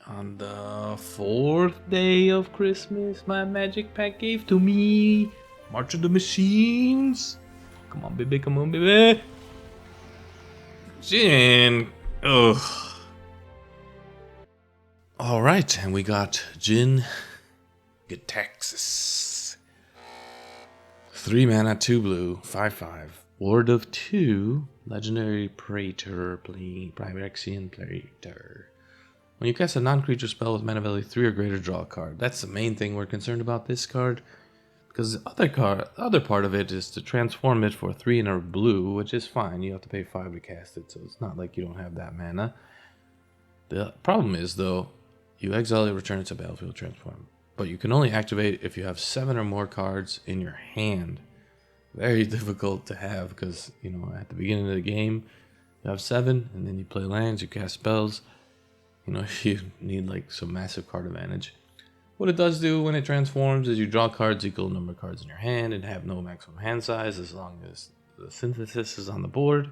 On the 4th day of Christmas, my magic pack gave to me March of the Machines. Come on, baby, come on, baby. Jin. Ugh. Alright, and we got Jin Gitaxis. 3 mana, 2 blue, 5/5. Lord of 2, legendary Praetor, Phyrexian Praetor. When you cast a non-creature spell with mana value 3 or greater, draw a card. That's the main thing we're concerned about this card. Because the other part of it is to transform it for 3 and a blue, which is fine. You have to pay 5 to cast it, so it's not like you don't have that mana. The problem is, though, you exile it, return it to battlefield, transform. But you can only activate if you have 7 or more cards in your hand. Very difficult to have because, you know, at the beginning of the game, you have 7, and then you play lands, you cast spells. You know, you need like some massive card advantage. What it does do when it transforms is you draw cards equal to number of cards in your hand and have no maximum hand size as long as the synthesis is on the board,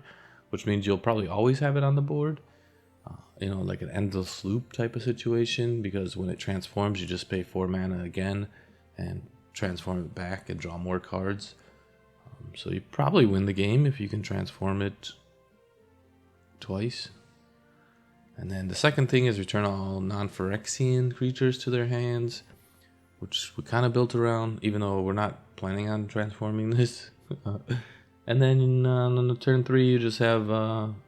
which means you'll probably always have it on the board. You know, like an endless loop type of situation, because when it transforms, you just pay 4 mana again and transform it back and draw more cards. So you probably win the game if you can transform it twice. And then the second thing is return all non-Phyrexian creatures to their hands, which we kind of built around, even though we're not planning on transforming this. And then on the turn 3, you just have,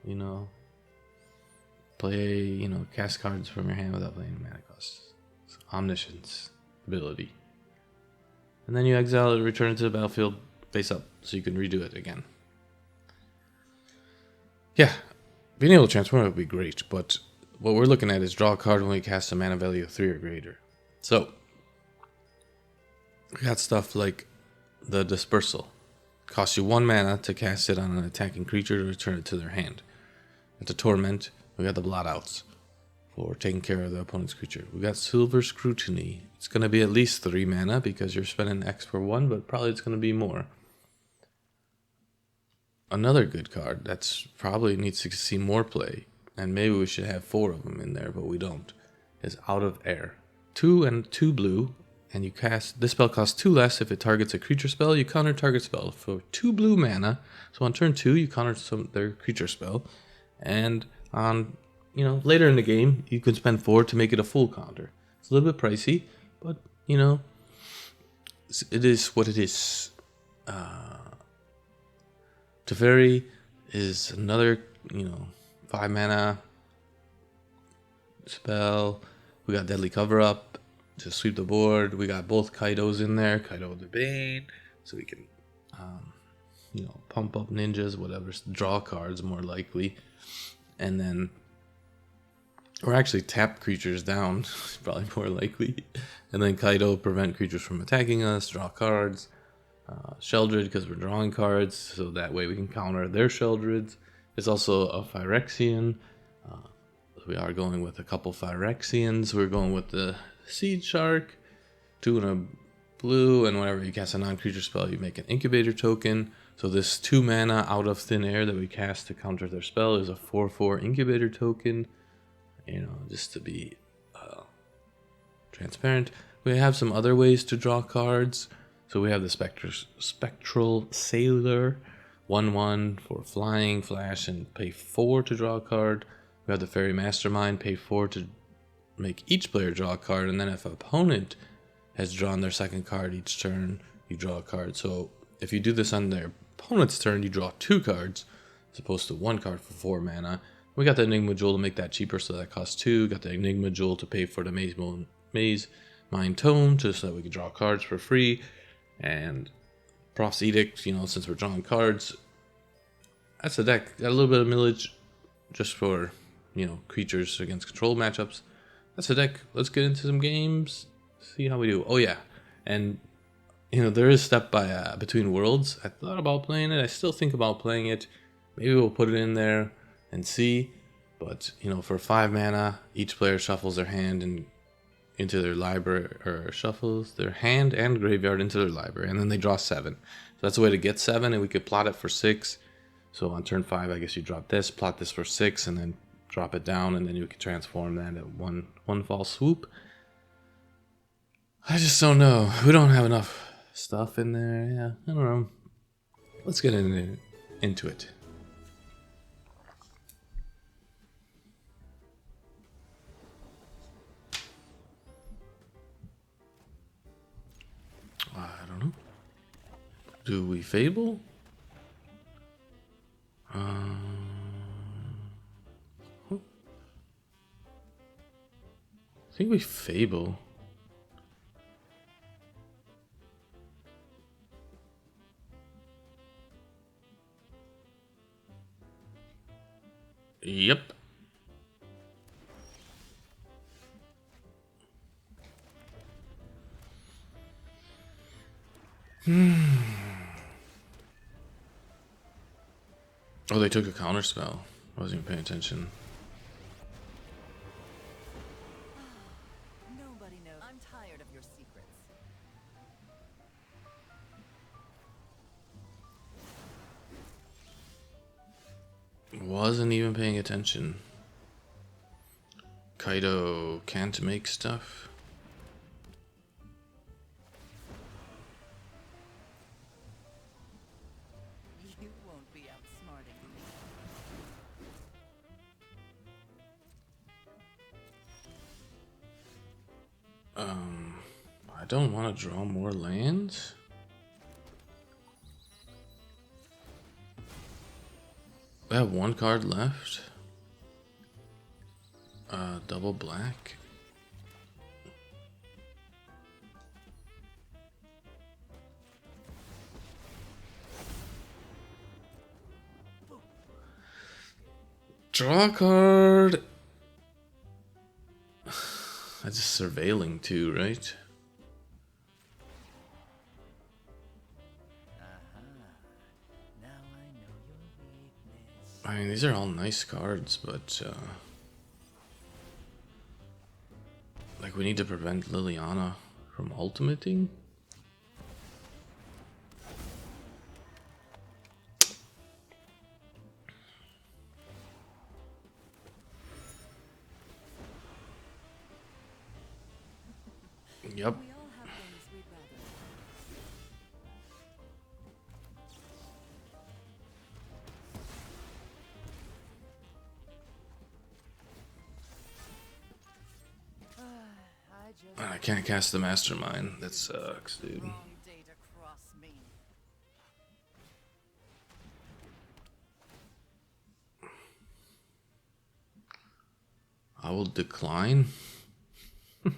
you know, play, you know, cast cards from your hand without playing mana costs. So omniscience ability. And then you exile it, return it to the battlefield face up, so you can redo it again. Yeah. Being able to transform it would be great, but what we're looking at is draw a card when we cast a mana value of 3 or greater. So, we got stuff like the Dispersal. Costs you 1 mana to cast it on an attacking creature to return it to their hand. And to Torment, we got the Blot Outs for taking care of the opponent's creature. We got Silver Scrutiny. It's going to be at least 3 mana because you're spending X for 1, but probably it's going to be more. Another good card that's probably needs to see more play, and maybe we should have 4 of them in there, but we don't, is Out of Air. 2 and 2 blue, and you cast, this spell costs 2 less if it targets a creature spell. You counter target spell for 2 blue mana, so on turn 2 you counter their creature spell, and on, you know, later in the game you can spend 4 to make it a full counter. It's a little bit pricey, but, you know, it is what it is. Teferi is another, you know, 5 mana spell. We got Deadly Cover Up to sweep the board. We got both Kaidos in there, Kaido the Bane, so we can, you know, pump up ninjas, whatever, draw cards more likely. And then, or actually tap creatures down, probably more likely. And then Kaido, prevent creatures from attacking us, draw cards. Sheldred, because we're drawing cards, so that way we can counter their Sheldreds. It's also a Phyrexian. We are going with a couple Phyrexians. We're going with the Seed Shark, 2 and a blue, and whenever you cast a non-creature spell, you make an Incubator token. So this 2 mana Out of Thin Air that we cast to counter their spell is a 4/4 Incubator token. You know, just to be transparent. We have some other ways to draw cards. So we have the Spectral Sailor, 1/1 for flying, flash, and pay 4 to draw a card. We have the Fairy Mastermind, pay 4 to make each player draw a card, and then if an opponent has drawn their second card each turn, you draw a card. So if you do this on their opponent's turn, you draw 2 cards, as opposed to 1 card for 4 mana. We got the Enigma Jewel to make that cheaper, so that costs 2. Got the Enigma Jewel to pay for the Maze Mind Tome, just so that we can draw cards for free. And Proph's Edict, you know, since we're drawing cards, that's a deck. Got a little bit of millage just for, you know, creatures against control matchups. That's a deck. Let's get into some games, see how we do. Oh yeah, and you know, there is Step by Between Worlds. I thought about playing it. I still think about playing it. Maybe we'll put it in there and see. But you know, for 5 mana, each player shuffles their hand and into their library, or shuffles their hand and graveyard into their library, and then they draw 7. that's a way to get 7, and we could plot it for 6. So on turn 5, I guess you drop this, plot this for 6, and then drop it down, and then you can transform that at one fall swoop. I just don't know. We don't have enough stuff in there. Yeah, I don't know. Let's get into it. I don't know. Do we Fable? I think we Fable. Yep. Oh, they took a counter spell. I wasn't even paying attention. Nobody knows. I'm tired of your secrets. Wasn't even paying attention. Kaido can't make stuff. You won't be outsmarting me. I don't want to draw more lands. I have one card left. Double black. Draw a card. That's just surveilling too, right? Now I know your weakness. I mean, these are all nice cards, but like we need to prevent Liliana from ultimating. Yep. We all have things we'd rather. I can't cast the Mastermind. That sucks, dude. Wrong day to cross me. I will decline. I'm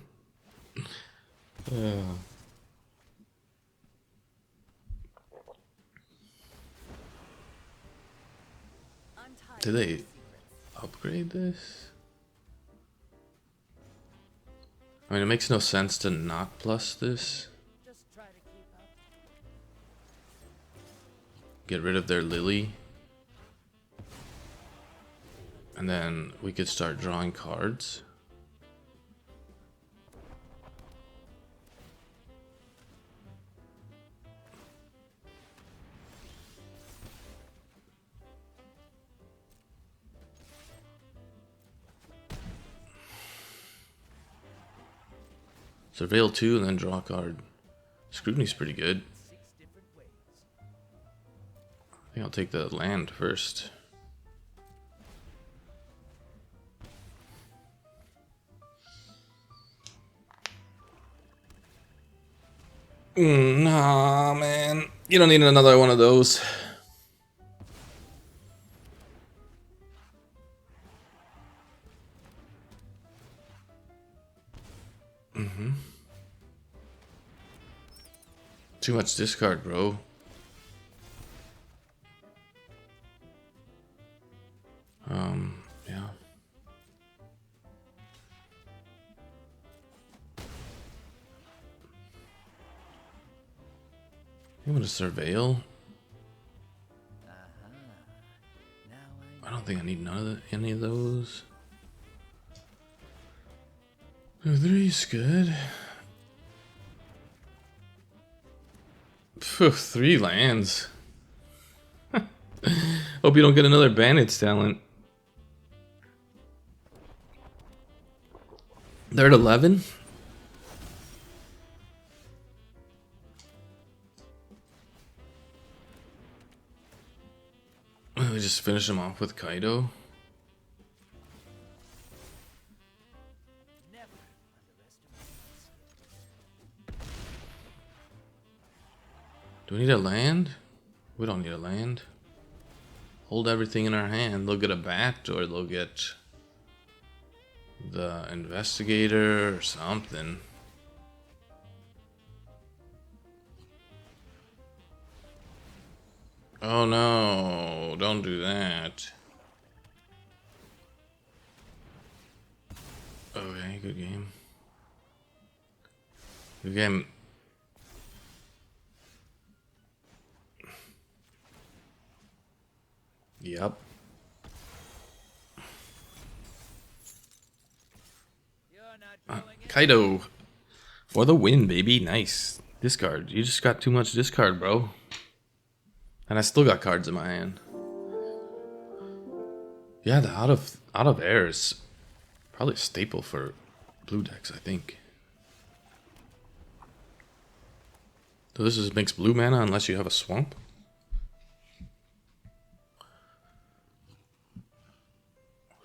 tired Did of they your secrets. upgrade this? I mean, it makes no sense to not plus this. Just try to keep up. Get rid of their Lily. And then we could start drawing cards. Surveil 2 and then draw a card. Scrutiny's pretty good. 6 different ways. I think I'll take the land first. Nah, man. You don't need another one of those. Too much discard, bro. Yeah. You want to surveil? Now I don't think I need any of those. 3's good. Phew, 3 lands. Hope you don't get another Bandit's Talent. They're at 11? We just finish them off with Kaido. Never underestimate. Do we need a land? We don't need a land. Hold everything in our hand. They'll get a bat or they'll get the investigator or something. Oh no, don't do that. Okay, good game. Good game. Yep. You're not going in. Kaido. For the win, baby. Nice. Discard. You just got too much discard, bro. And I still got cards in my hand. Yeah, the out of air is probably a staple for blue decks, I think. So this is makes blue mana unless you have a swamp.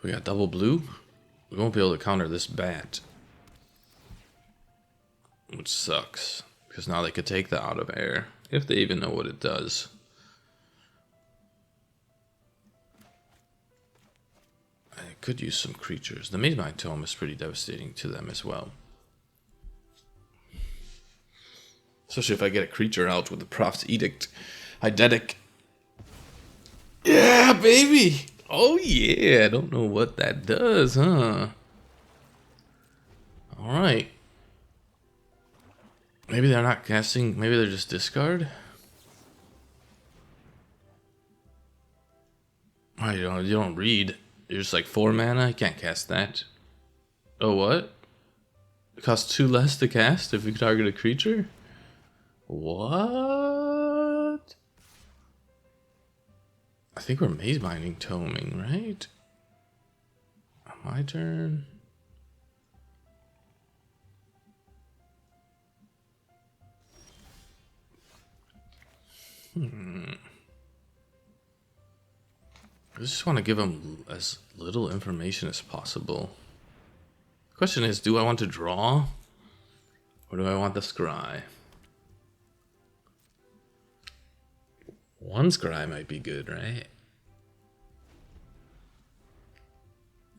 We got double blue. We won't be able to counter this bat, which sucks because now they could take the out of air if they even know what it does. I could use some creatures. The Maze Mind Tome is pretty devastating to them as well. Especially if I get a creature out with the Prophet's Edict. Eidetic. Yeah, baby! Oh yeah, I don't know what that does, huh? Alright. Maybe they're not casting, maybe they're just discard? Oh, you don't read. You're just like 4 mana, you can't cast that. Oh, what? It costs 2 less to cast if you target a creature? What? I think we're Maze Minding Toming, right? My turn. I just want to give them as little information as possible. The question is, do I want to draw? Or do I want the scry? One scry might be good, right?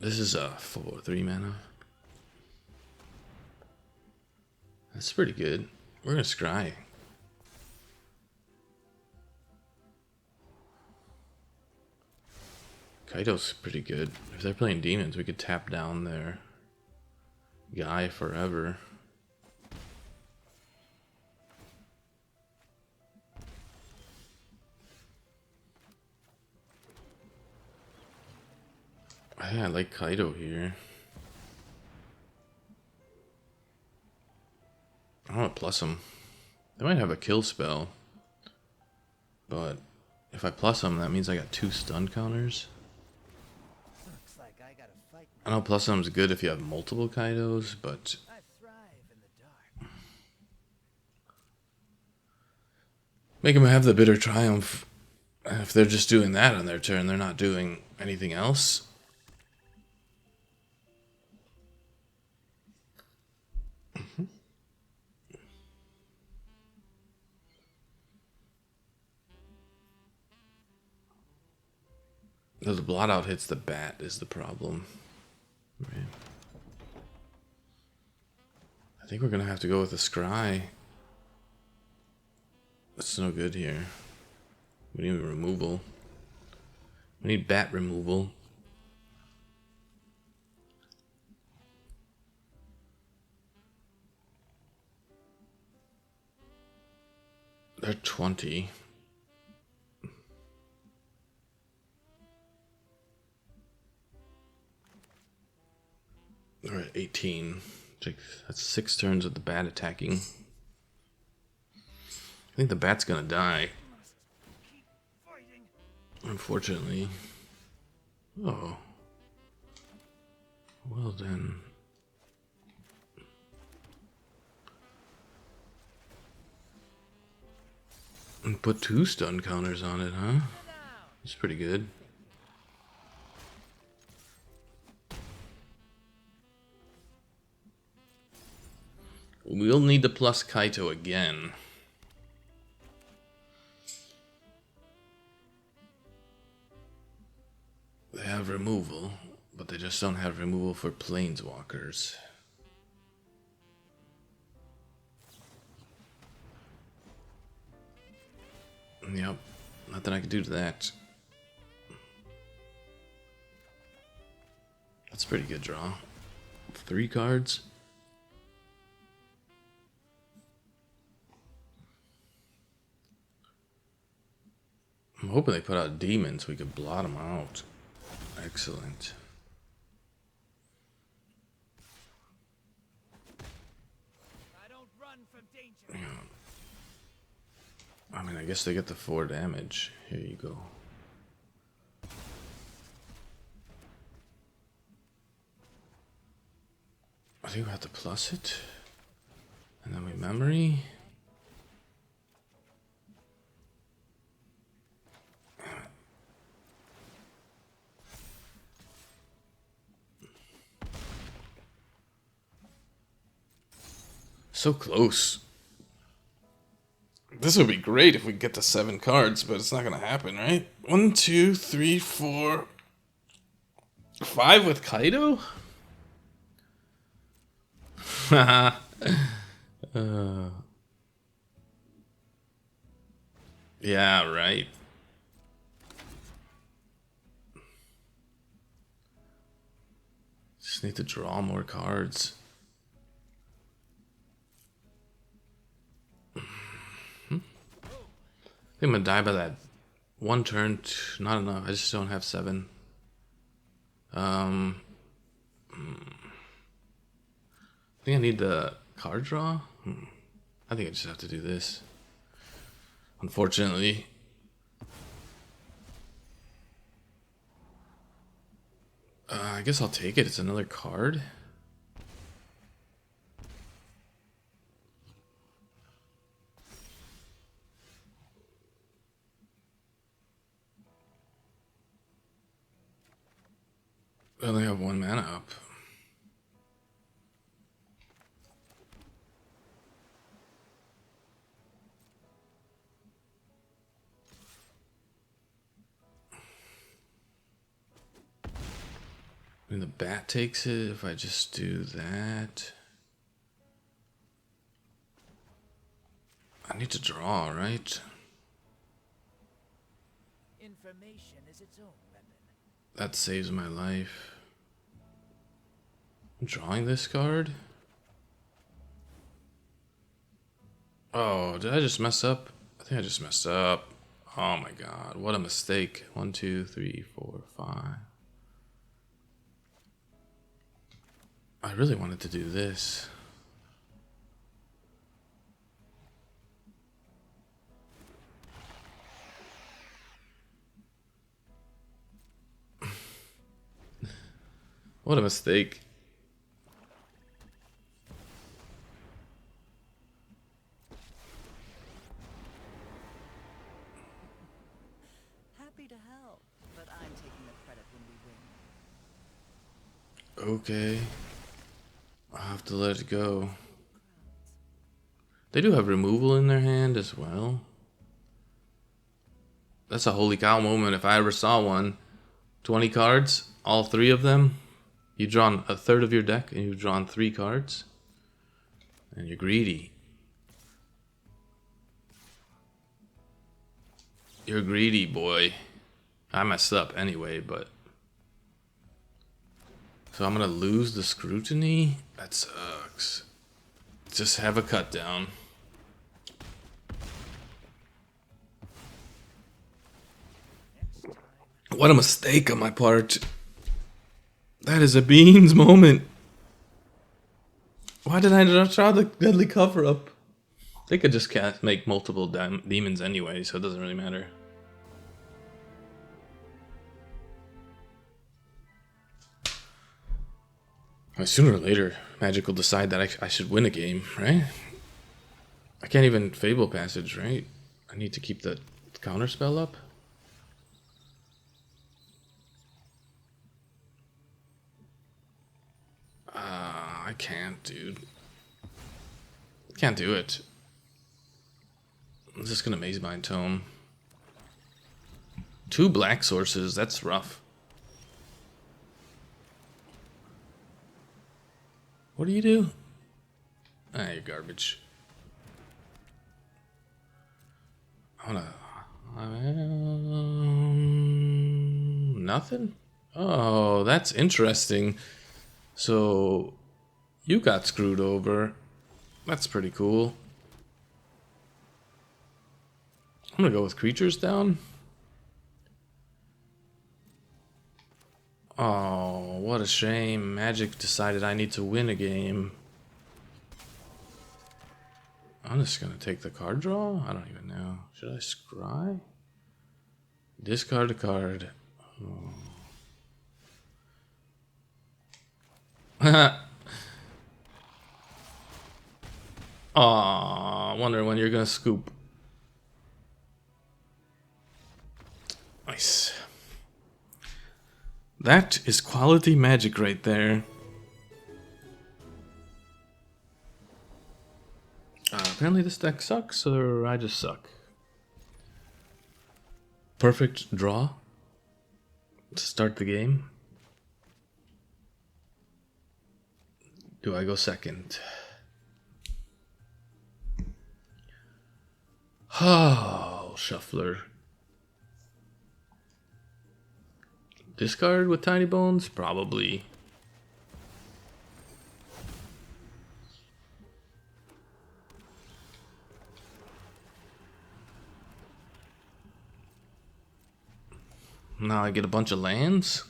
This is a 4/3 mana. That's pretty good. We're gonna scry. Kaido's pretty good. If they're playing demons, we could tap down their guy forever. I like Kaido here. I want to plus him. They might have a kill spell. But if I plus him, that means I got 2 stun counters. Looks like I gotta fight. I know plus him's good if you have multiple Kaidos, but I thrive in the dark. make them have the bitter triumph. And if they're just doing that on their turn, they're not doing anything else. The blot out hits the bat is the problem. Right. I think we're gonna have to go with the scry. That's no good here. We need removal. We need bat removal. They're 20. We're at 18. That's 6 turns with the bat attacking. I think the bat's gonna die. Must keep fighting. Unfortunately. Oh. Well then. And put 2 stun counters on it, huh? That's pretty good. We'll need to plus Kaito again. They have removal, but they just don't have removal for planeswalkers. Yep, nothing I can do to that. That's a pretty good draw. 3 cards. I'm hoping they put out demons so we could blot them out. Excellent. I don't run from danger. Yeah. I mean, I guess they get the 4 damage. Here you go. I think we have to plus it. And then we memory. So close. This would be great if we get to 7 cards, but it's not gonna happen, right? 1, 2, 3, 4, 5 with Kaido? Yeah, right. Just need to draw more cards. I think I'm gonna die by that 1 turn. Not enough. I just don't have 7. I think I need the card draw. I think I just have to do this. Unfortunately. I guess I'll take it. It's another card. I only have 1 mana up. I mean, the bat takes it if I just do that. I need to draw, right? Information is its own weapon. That saves my life. I'm drawing this card? Oh, did I just mess up? I think I just messed up. Oh my god, what a mistake. 1, 2, 3, 4, 5. I really wanted to do this. What a mistake. Happy to help, but I'm taking the credit when we win. Okay. I'll have to let it go. They do have removal in their hand as well. That's a holy cow moment if I ever saw one. 20 cards, all 3 of them. You've drawn a third of your deck and you've drawn 3 cards. And you're greedy. You're greedy, boy. I messed up anyway, but... So I'm gonna lose the scrutiny? That sucks. Just have a cut down. What a mistake on my part. That is a beans moment. Why did I not try the deadly cover-up? They could just make multiple demons anyway, so it doesn't really matter. Sooner or later, Magic will decide that I should win a game, right? I can't even Fable Passage, right? I need to keep the counter spell up. I can't, dude. Can't do it. I'm just gonna Maze Mind Tome. 2 black sources, that's rough. What do you do? Ah, you're garbage. I wanna... nothing? Oh, that's interesting. So, you got screwed over. That's pretty cool. I'm gonna go with creatures down. Oh, what a shame. Magic decided I need to win a game. I'm just gonna take the card draw? I don't even know. Should I scry? Discard a card. Oh. Aw, wonder when you're gonna scoop. Nice. That is quality Magic right there. Apparently this deck sucks, or I just suck. Perfect draw to start the game. Do I go second? Oh, shuffler. Discard with Tiny Bones? Probably. Now I get a bunch of lands.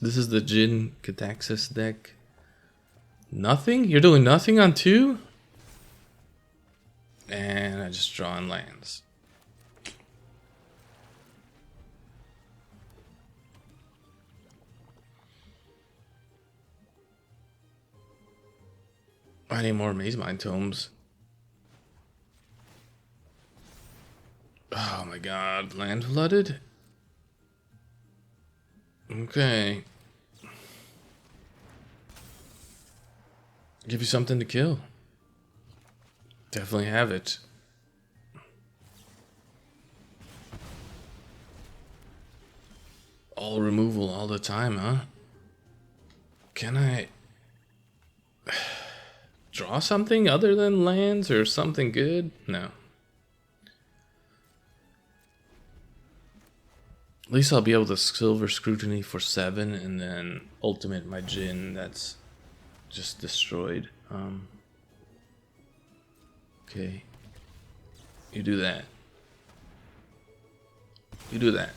This is the Jin Cataxis deck. Nothing? You're doing nothing on 2? And I just draw in lands. I need more Maze Mind Tomes. Oh my god, land flooded? Okay. Give you something to kill. Definitely have it. All removal all the time, huh? Can I draw something other than lands or something good? No. At least I'll be able to Silver Scrutiny for 7 and then ultimate my Jin that's just destroyed. Okay. You do that. You do that.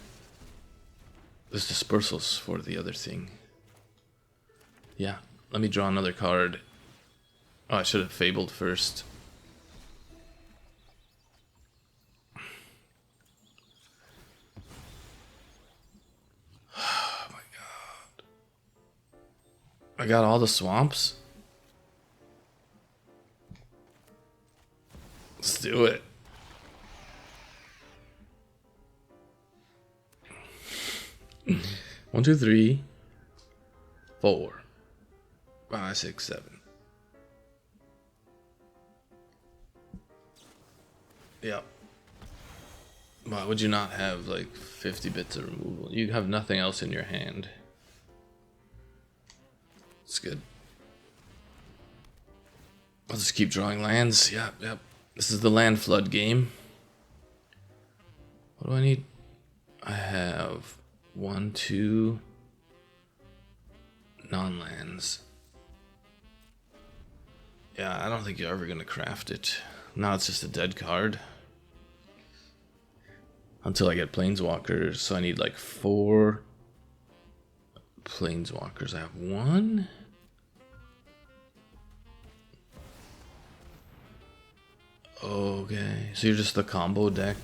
There's dispersals for the other thing. Yeah, let me draw another card. Oh, I should have fabled first. Oh my god. I got all the swamps. Let's do it. One, two, 3, 4, 5, 6, 7. Yep. Why would you not have like 50 bits of removal? You have nothing else in your hand. It's good. I'll just keep drawing lands. Yep, yep. This is the land flood game. What do I need? I have 1, 2 non-lands. Yeah, I don't think you're ever gonna craft it. Now it's just a dead card. Until I get planeswalkers, so I need like 4 planeswalkers. I have 1. Okay, so you're just the combo deck.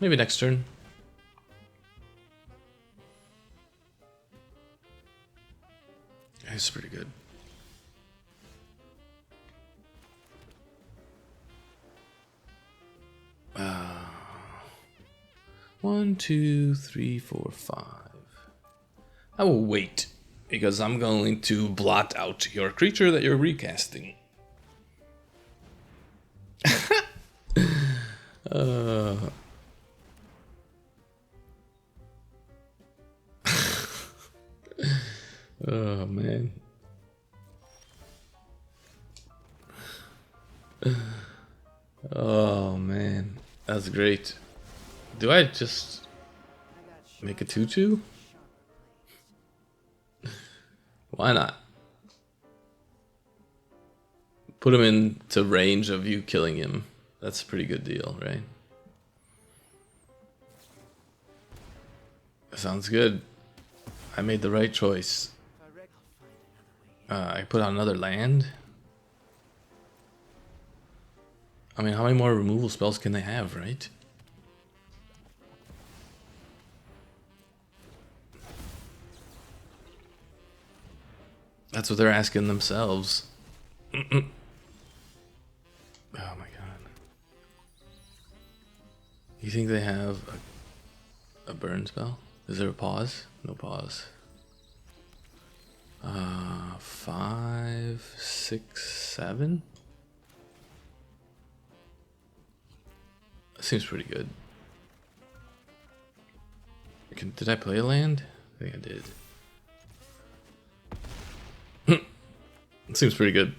Maybe next turn. That's pretty good. One, two, three, four, five. I will wait because I'm going to blot out your creature that you're recasting. Oh man. Oh man, that's great. Do I just make a 2/2? Why not? Put him into range of you killing him. That's a pretty good deal, right? Sounds good. I made the right choice. I put out another land. I mean, how many more removal spells can they have, right? That's what they're asking themselves. Oh my god. You think they have a burn spell? Is there a pause? No pause. 5, 6, 7? That seems pretty good. Did I play a land? I think I did. It seems pretty good.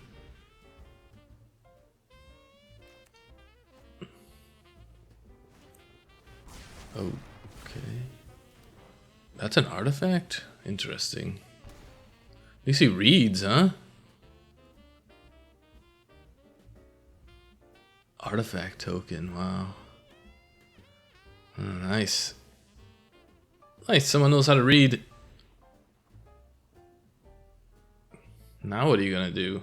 Okay. That's an artifact? Interesting. At least he reads, huh? Artifact token, wow. Oh, nice. Nice, someone knows how to read. Now what are you gonna do?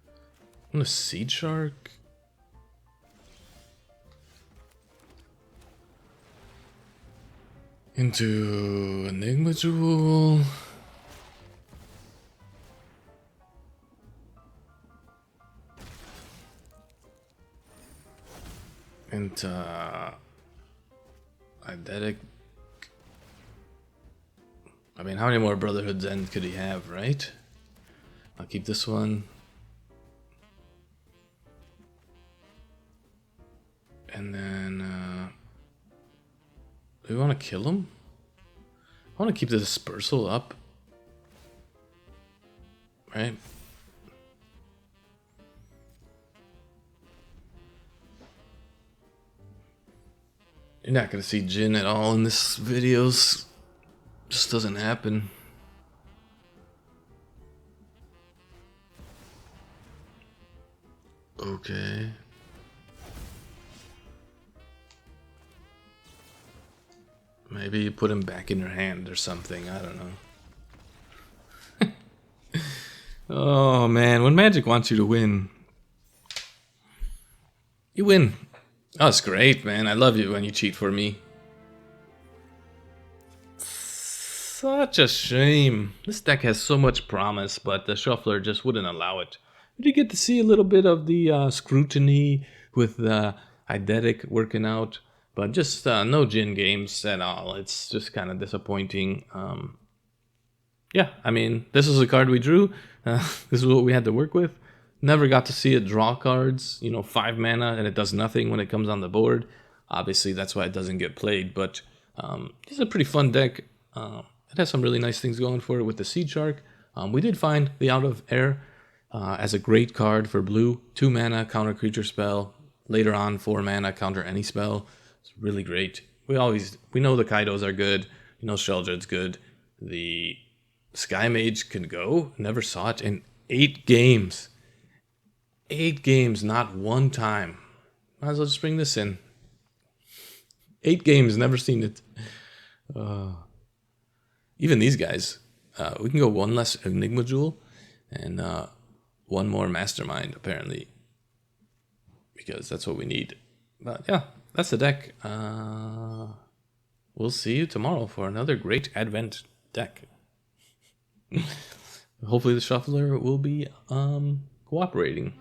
I'm gonna Seed Shark. Into Enigma Jewel. Into Eidetic. I mean, how many more Brotherhood's End could he have, right? I'll keep this one. And then, do we want to kill him? I want to keep the Dispersal up. Right? You're not going to see Jin at all in this videos. Just doesn't happen. Okay. Maybe you put him back in your hand or something. I don't know. Oh man, when Magic wants you to win, you win. Oh, it's great, man. I love you when you cheat for me. Such a shame. This deck has so much promise, but the shuffler just wouldn't allow it. We did get to see a little bit of the scrutiny with Eidetic working out, but just no Jin games at all. It's just kind of disappointing. Yeah, I mean, this is a card we drew. This is what we had to work with. Never got to see it draw cards, 5 mana, and it does nothing when it comes on the board. Obviously, that's why it doesn't get played, but it's a pretty fun deck. It has some really nice things going for it with the Seed Shark. We did find the Out of Air as a great card for blue. 2 mana, counter creature spell. Later on, 4 mana, counter any spell. It's really great. We know the Kaidos are good. We know Sheldred's good. The Sky Mage can go. Never saw it in 8 games. 8 games, not one time. Might as well just bring this in. 8 games, never seen it. Even these guys, We can go one less Enigma Jewel and one more Mastermind, apparently. Because that's what we need. But yeah, that's the deck. We'll see you tomorrow for another great Advent deck. Hopefully the Shuffler will be cooperating.